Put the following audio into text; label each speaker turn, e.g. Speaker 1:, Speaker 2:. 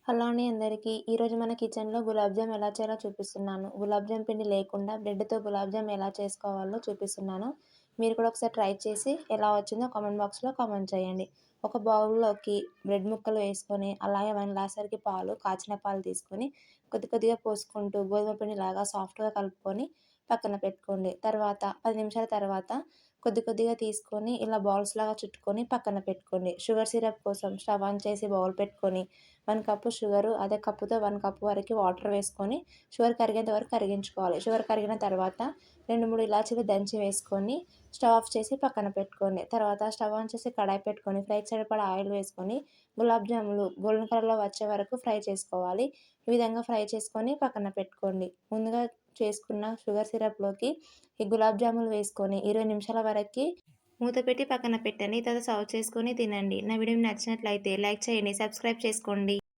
Speaker 1: Hello అండి అందరికీ. ఈరోజు మన కిచెన్‌లో గులాబ్ జామ్ ఎలా చేయాలో చూపిస్తున్నాను. గులాబ్ జామ్ పిండి లేకుండా బ్రెడ్‌తో గులాబ్ జామ్ ఎలా చేసుకోవాలో చూపిస్తున్నాను. మీరు కూడా ఒకసారి ట్రై చేసి ఎలా వచ్చిందో కామెంట్ బాక్స్‌లో కామెంట్ చేయండి. ఒక బౌల్‌లోకి బ్రెడ్ ముక్కలు వేసుకొని, అలాగే 1 గ్లాస్ వరకు పాలు, కాచిన పాలు తీసుకొని కొద్ది కొద్దిగా పోసుకుంటూ గోధుమ పిండిలాగా సాఫ్ట్‌గా కలుపుకొని పక్కన పెట్టుకోండి. తర్వాత 10 నిమిషాల తర్వాత కొద్ది కొద్దిగా తీసుకొని ఇలా బాల్స్‌లాగా చుట్టుకొని పక్కన పెట్టుకోండి. షుగర్ సిరప్ కోసం స్టవ్ ఆన్ చేసి బౌల్ పెట్టుకొని 1 కప్పు షుగరు, అదే కప్పుతో 1 కప్పు వరకు వాటర్ వేసుకొని షుగర్ కరిగేంత వరకు కరిగించుకోవాలి. షుగర్ కరిగిన తర్వాత 2, 3 ఇలాచీలు దంచి వేసుకొని స్టవ్ ఆఫ్ చేసి పక్కన పెట్టుకోండి. తర్వాత స్టవ్ ఆన్ చేసి కడాయి పెట్టుకొని ఫ్రైకి సరిపడా ఆయిల్ వేసుకొని గులాబ్ జాములు గోల్డెన్ కలర్‌లో వచ్చే వరకు ఫ్రై చేసుకోవాలి. ఈ విధంగా ఫ్రై చేసుకొని పక్కన పెట్టుకోండి. ముందుగా చేసుకున్న షుగర్ సిరప్‌లోకి ఈ గులాబ్ జాములు వేసుకొని 20 నిమిషాల వరకి మూత పెట్టి పక్కన పెట్టండి. తర్వాత సర్వ్ చేసుకొని తినండి. నా వీడియో మీకు నచ్చినట్లయితే లైక్ చేయండి, సబ్స్క్రైబ్ చేసుకోండి.